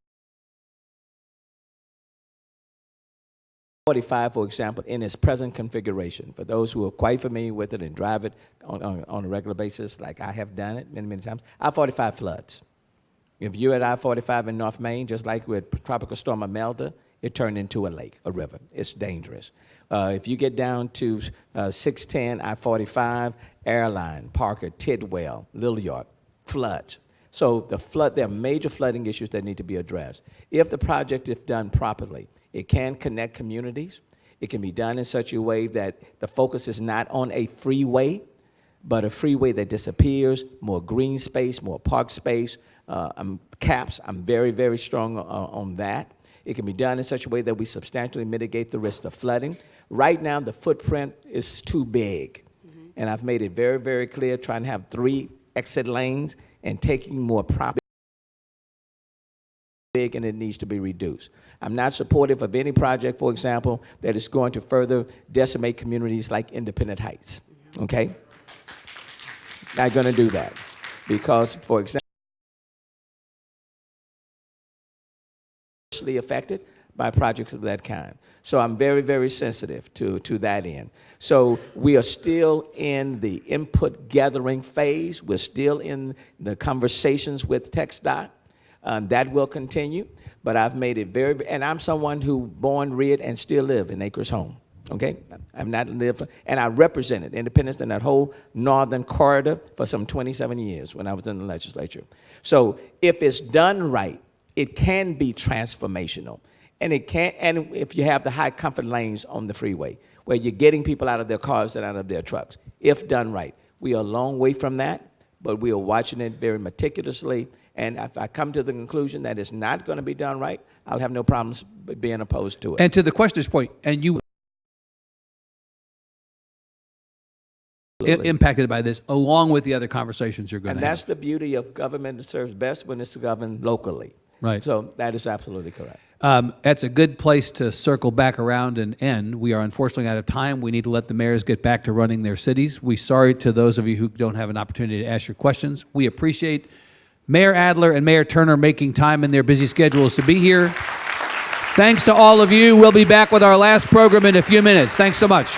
45, for example, in its present configuration, for those who are quite familiar with it and drive it on a regular basis, like I have done it many, many times, I-45 floods. If you're at I-45 in North Main, just like with Tropical Storm Imelda, it turned into a lake, a river. It's dangerous. If you get down to 610, I-45, Airline, Parker, Tidwell, Little York, floods. So there are major flooding issues that need to be addressed. If the project is done properly, it can connect communities. It can be done in such a way that the focus is not on a freeway, but a freeway that disappears, more green space, more park space, caps. I'm very, very strong on that. It can be done in such a way that we substantially mitigate the risk of flooding. Right now, the footprint is too big. And I've made it very, very clear, trying to have 3 exit lanes and taking more property big, and it needs to be reduced. I'm not supportive of any project, for example, that is going to further decimate communities like Independent Heights, okay? Not gonna do that, because, for example, affected by projects of that kind. So I'm very, very sensitive to that end. So we are still in the input gathering phase. We're still in the conversations with TxDOT. That will continue, but I've made it very, and I'm someone who born, reared, and still live in Acres Home, okay? I'm not lived, and I represented Independence in that whole northern corridor for some 27 years when I was in the legislature. So if it's done right, it can be transformational. And it can, and if you have the high comfort lanes on the freeway, where you're getting people out of their cars and out of their trucks, if done right. We are a long way from that, but we are watching it very meticulously. And if I come to the conclusion that it's not going to be done right, I'll have no problems being opposed to it. And to the questioner's point, and you impacted by this, along with the other conversations you're going to have. And that's the beauty of government that serves best when it's governed locally. Right. So that is absolutely correct. That's a good place to circle back around and end. We are unfortunately out of time. We need to let the mayors get back to running their cities. We're sorry to those of you who don't have an opportunity to ask your questions. We appreciate Mayor Adler and Mayor Turner making time in their busy schedules to be here. Thanks to all of you. We'll be back with our last program in a few minutes. Thanks so much.